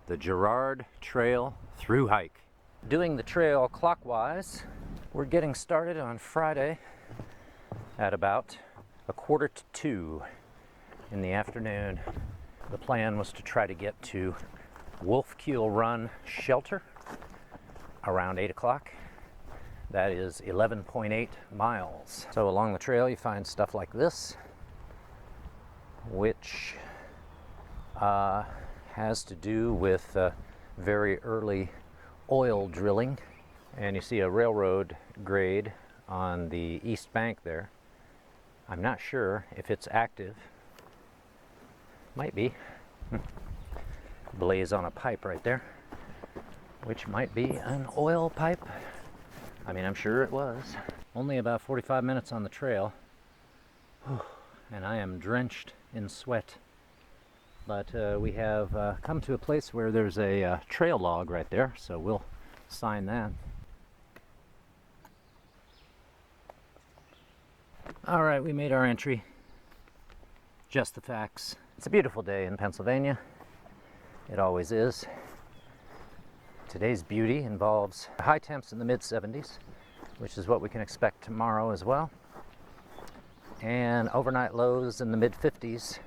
the Gerard Trail thru hike. Doing the trail clockwise, we're getting started on Friday at about 1:45 in the afternoon. The plan was to try to get to Wolfkiel Run Shelter around 8 o'clock. That is 11.8 miles. So along the trail you find stuff like this, which has to do with very early oil drilling. And you see a railroad grade on the east bank there. I'm not sure if it's active. Might be. Blaze on a pipe right there, which might be an oil pipe. I mean, I'm sure it was. Only about 45 minutes on the trail, and I am drenched in sweat. But we have come to a place where there's a trail log right there, so we'll sign that. All right, we made our entry. Just the facts. It's a beautiful day in Pennsylvania. It always is. Today's beauty involves high temps in the mid-70s, which is what we can expect tomorrow as well, and overnight lows in the mid-50s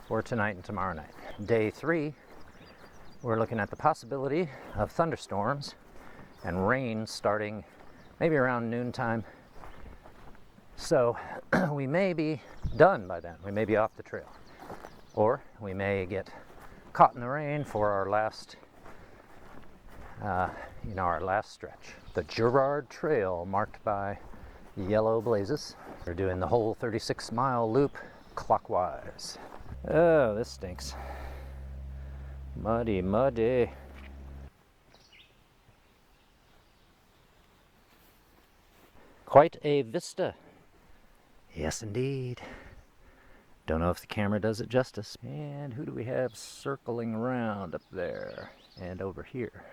for tonight and tomorrow night. Day 3, we're looking at the possibility of thunderstorms and rain starting maybe around noontime. So we may be done by then. We may be off the trail, or we may get caught in the rain for our last our last stretch. The Gerard Trail, marked by yellow blazes. We're doing the whole 36-mile loop clockwise. Oh, this stinks. Muddy, muddy. Quite a vista. Yes, indeed. Don't know if the camera does it justice. And who do we have circling around up there and over here?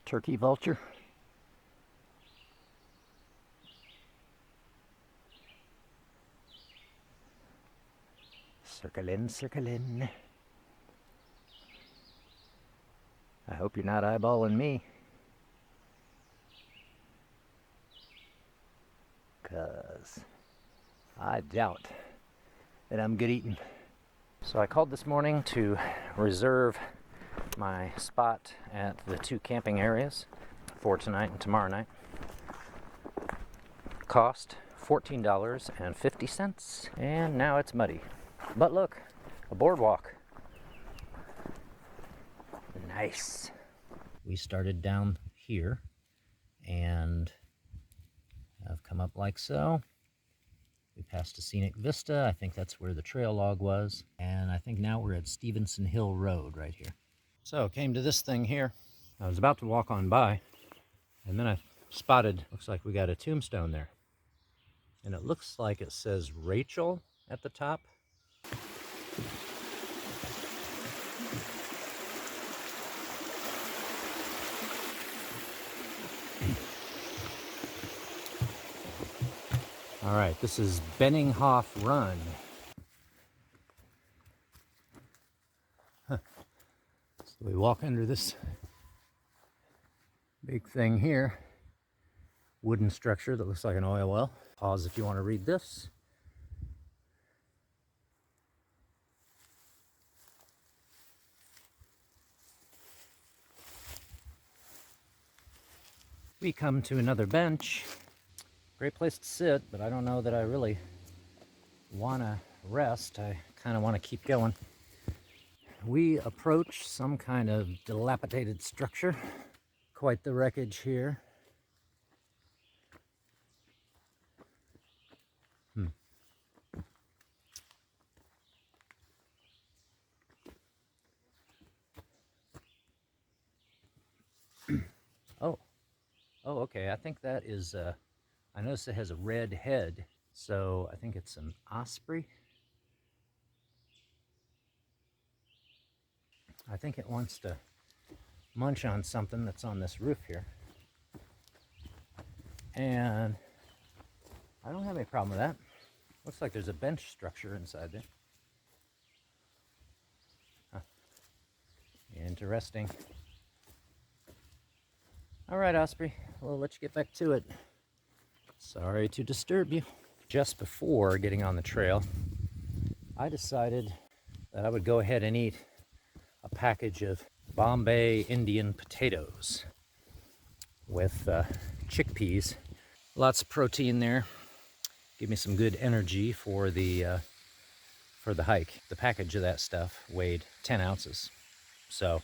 Turkey vulture. Circling, circling. I hope you're not eyeballing me, 'cause I doubt that I'm good eating. So I called this morning to reserve my spot at the 2 camping areas for tonight and tomorrow night. Cost $14.50, and now it's muddy. But look, a boardwalk. Nice. We started down here and have come up like so. We passed a scenic vista. I think that's where the trail log was. And I think now we're at Stevenson Hill Road right here. So came to this thing here. I was about to walk on by, and then I spotted, looks like we got a tombstone there. And it looks like it says Rachel at the top. All right, this is Benninghoff Run. Huh. So we walk under this big thing here, wooden structure that looks like an oil well. Pause if you want to read this. We come to another bench. Great place to sit, but I don't know that I really want to rest. I kind of want to keep going. We approach some kind of dilapidated structure. Quite the wreckage here. Oh, okay. I think that is, I notice it has a red head, so I think it's an osprey. I think it wants to munch on something that's on this roof here. And I don't have any problem with that. Looks like there's a bench structure inside there. Huh. Interesting. All right, Osprey, we'll let you get back to it. Sorry to disturb you. Just before getting on the trail, I decided that I would go ahead and eat a package of Bombay Indian potatoes with chickpeas. Lots of protein there. Give me some good energy for the hike. The package of that stuff weighed 10 ounces. So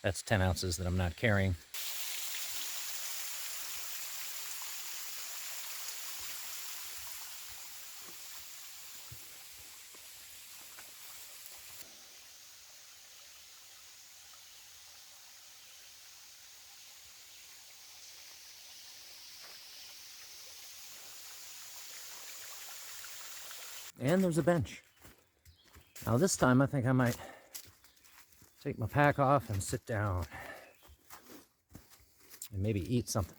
that's 10 ounces that I'm not carrying. And there's a bench. Now this time I think I might take my pack off and sit down and maybe eat something.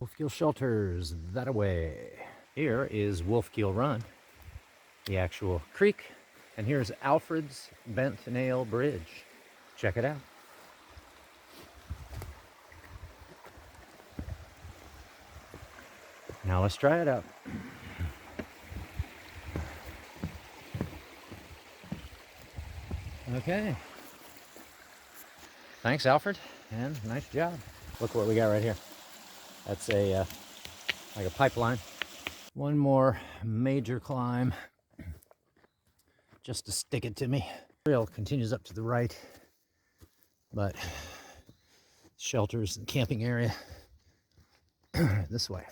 Wolfkiel shelters, that away. Here is Wolfkiel Run, the actual creek. And here's Alfred's Bent Nail Bridge. Check it out. Now let's try it out. Okay. Thanks, Alfred, and nice job. Look what we got right here. That's a like a pipeline. One more major climb just to stick it to me. Trail continues up to the right, but shelters and camping area this way.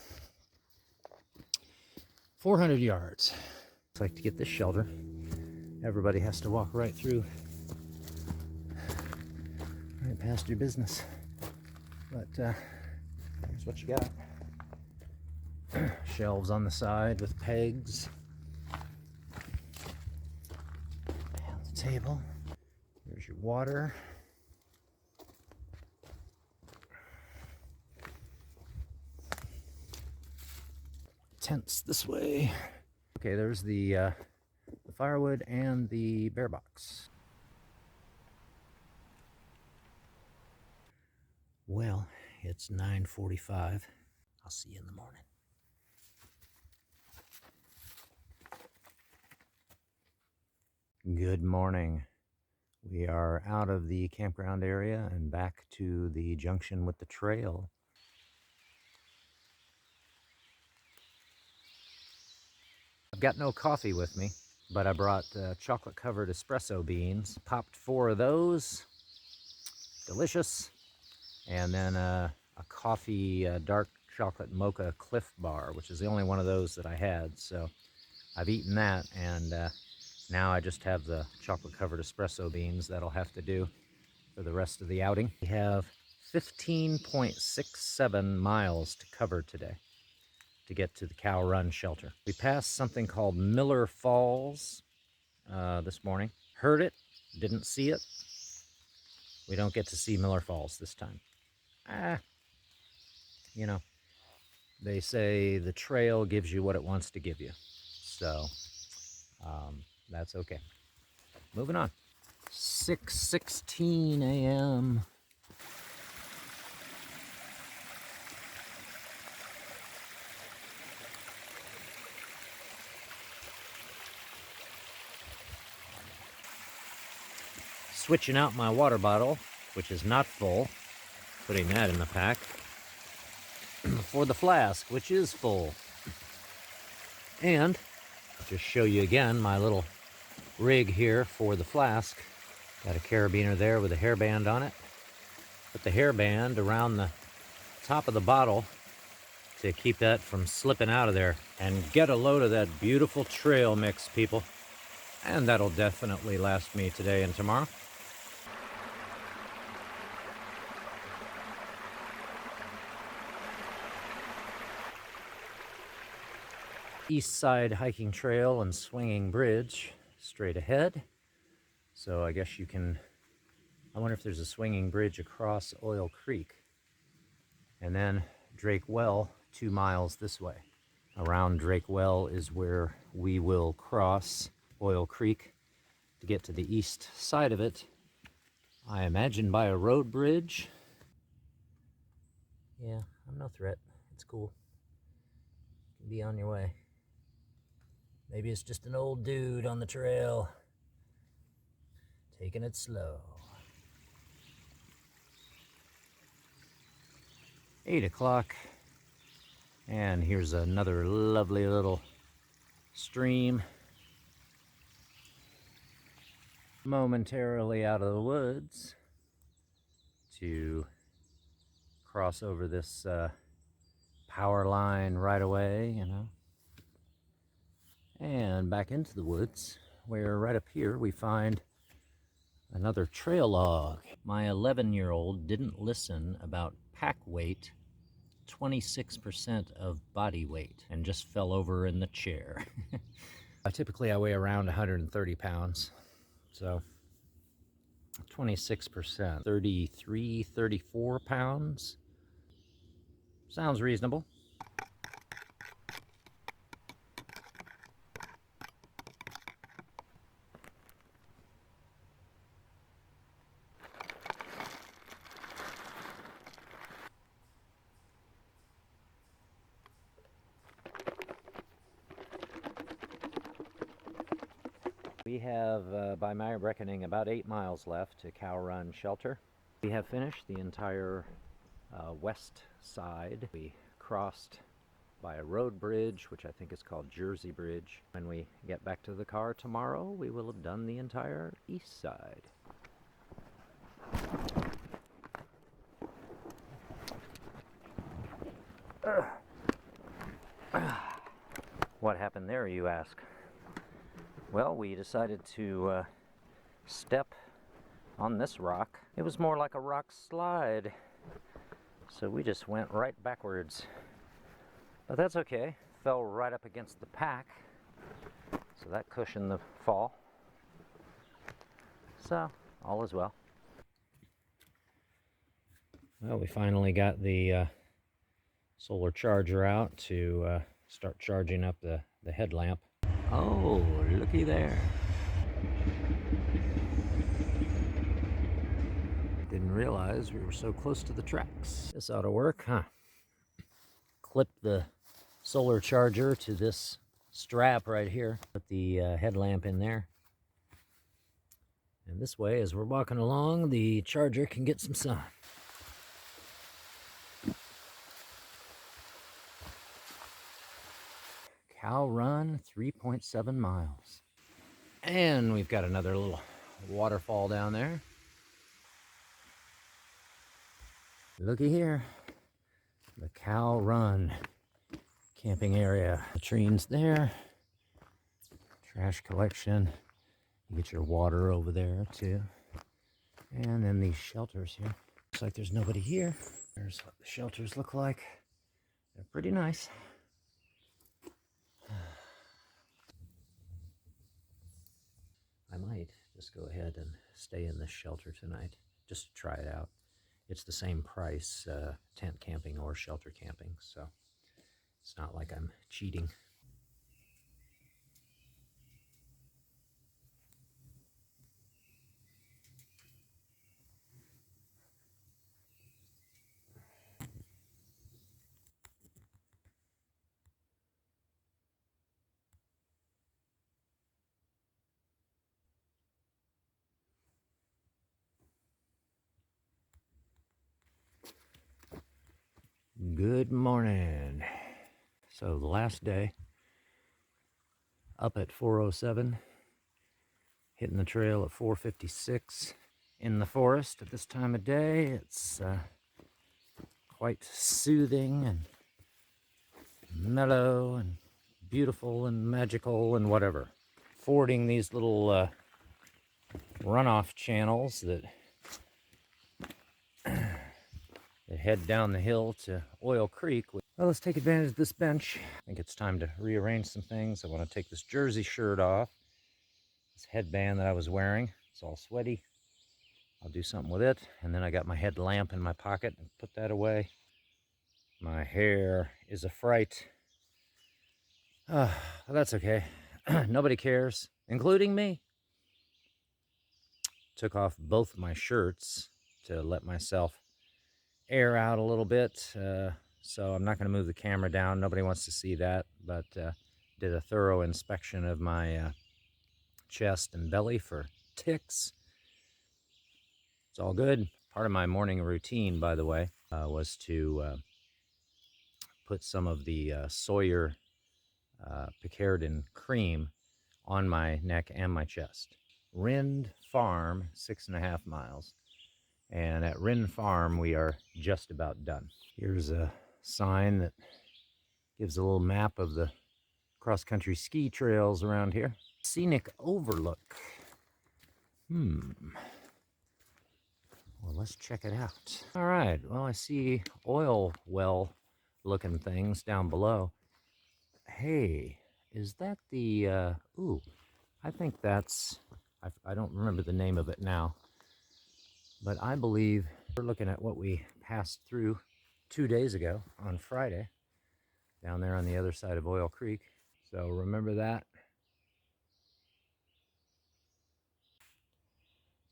400 yards. Looks like to get this shelter, everybody has to walk right through, right past your business. But here's what you got. Shelves on the side with pegs. And the table. Here's your water. Tents this way. Okay, there's the firewood and the bear box. Well, it's 9:45. I'll see you in the morning. Good morning. We are out of the campground area and back to the junction with the trail. I've got no coffee with me, but I brought chocolate-covered espresso beans. Popped 4 of those. Delicious. And then a coffee dark chocolate mocha Cliff Bar, which is the only one of those that I had. So I've eaten that, and now I just have the chocolate-covered espresso beans. That'll have to do for the rest of the outing. We have 15.67 miles to cover today to get to the Cow Run shelter. We passed something called Miller Falls this morning. Heard it, didn't see it. We don't get to see Miller Falls this time. You know, they say the trail gives you what it wants to give you. So that's okay. Moving on. 6:16 a.m. Switching out my water bottle, which is not full, putting that in the pack, for the flask, which is full. And I'll just show you again my little rig here for the flask. Got a carabiner there with a hairband on it. Put the hairband around the top of the bottle to keep that from slipping out of there. And get a load of that beautiful trail mix, people. And that'll definitely last me today and tomorrow. East side hiking trail and swinging bridge straight ahead. So I guess you can, I wonder if there's a swinging bridge across Oil Creek. And then Drake Well, 2 miles this way. Around Drake Well is where we will cross Oil Creek to get to the east side of it. I imagine by a road bridge. Yeah, I'm no threat. It's cool. You can be on your way. Maybe it's just an old dude on the trail, taking it slow. 8 o'clock, and here's another lovely little stream. Momentarily out of the woods to cross over this power line right away, you know, and back into the woods, where right up here we find another trail log. My 11-year-old didn't listen about pack weight, 26% of body weight, and just fell over in the chair. Typically I weigh around 130 pounds, so 26%, 33, 34 pounds. Sounds reasonable. We have, by my reckoning, about 8 miles left to Cow Run Shelter. We have finished the entire west side. We crossed by a road bridge, which I think is called Jersey Bridge. When we get back to the car tomorrow, we will have done the entire east side. What happened there, you ask? Well, we decided to step on this rock. It was more like a rock slide, so we just went right backwards. But that's okay. Fell right up against the pack, so that cushioned the fall. So, all is well. Well, we finally got the solar charger out to start charging up the headlamp. Oh, looky there. Didn't realize we were so close to the tracks. This ought to work, huh? Clip the solar charger to this strap right here. Put the headlamp in there. And this way, as we're walking along, the charger can get some sun. Cow Run, 3.7 miles. And we've got another little waterfall down there. Looky here, the Cow Run camping area. Latrines there, trash collection. You get your water over there too. And then these shelters here. Looks like there's nobody here. There's what the shelters look like. They're pretty nice. I might just go ahead and stay in this shelter tonight, just to try it out. It's the same price, tent camping or shelter camping, so it's not like I'm cheating. Good morning. So the last day, up at 4:07, hitting the trail at 4:56. In the forest at this time of day, it's quite soothing and mellow and beautiful and magical and whatever. Fording these little runoff channels that head down the hill to Oil Creek. Well, let's take advantage of this bench. I think it's time to rearrange some things. I want to take this jersey shirt off. This headband that I was wearing, it's all sweaty. I'll do something with it. And then I got my headlamp in my pocket and put that away. My hair is a fright. Well, that's okay. Nobody cares, including me. Took off both my shirts to let myself air out a little bit. So I'm not going to move the camera down. Nobody wants to see that, but did a thorough inspection of my chest and belly for ticks. It's all good. Part of my morning routine, by the way, was to put some of the Sawyer Picarden cream on my neck and my chest. Rind Farm, 6.5 miles. And at Rind Farm, we are just about done. Here's a sign that gives a little map of the cross-country ski trails around here. Scenic overlook. Well, let's check it out. All right, well, I see oil well looking things down below. Hey, is that the, I think that's, I don't remember the name of it now, but I believe we're looking at what we passed through 2 days ago on Friday, down there on the other side of Oil Creek. So remember that.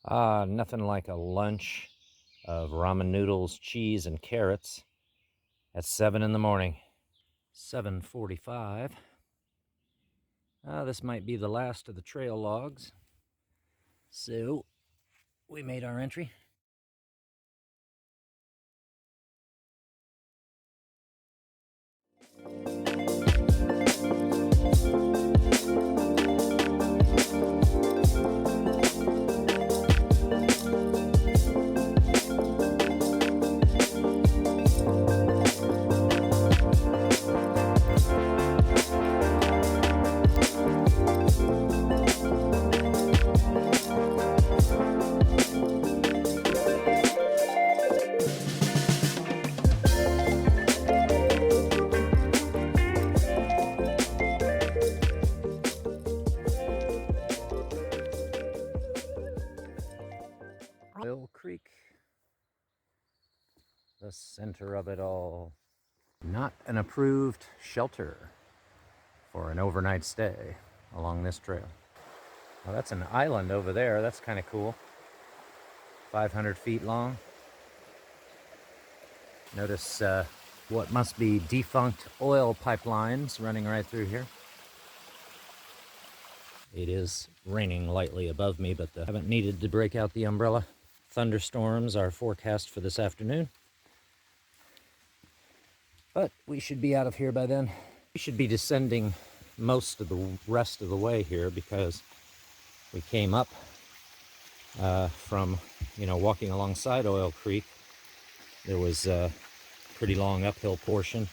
Nothing like a lunch of ramen noodles, cheese, and carrots at 7 in the morning. 7:45. This might be the last of the trail logs. So we made our entry. Oil Creek, the center of it all. Not an approved shelter for an overnight stay along this trail. Well, that's an island over there. That's kind of cool. 500 feet long. Notice what must be defunct oil pipelines running right through here. It is raining lightly above me, but I haven't needed to break out the umbrella. Thunderstorms are forecast for this afternoon, but we should be out of here by then. We should be descending most of the rest of the way here because we came up from, walking alongside Oil Creek. There was a pretty long uphill portion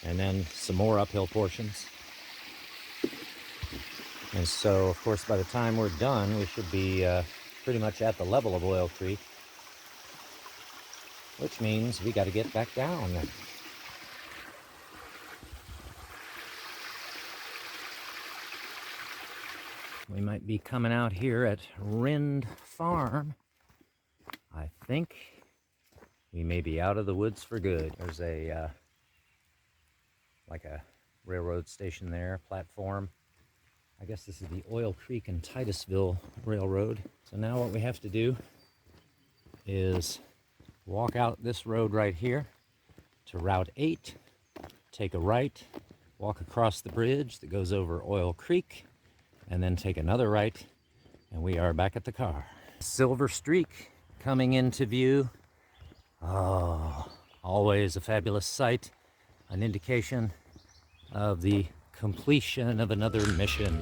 and then some more uphill portions. And so, of course, by the time we're done, we should be pretty much at the level of Oil Creek, which means we got to get back down. We might be coming out here at Rind Farm. I think we may be out of the woods for good. There's a like a railroad station there, platform. I guess this is the Oil Creek and Titusville Railroad. So now what we have to do is walk out this road right here to Route 8, take a right, walk across the bridge that goes over Oil Creek, and then take another right, and we are back at the car. Silver Streak coming into view. Oh, always a fabulous sight, an indication of the completion of another mission.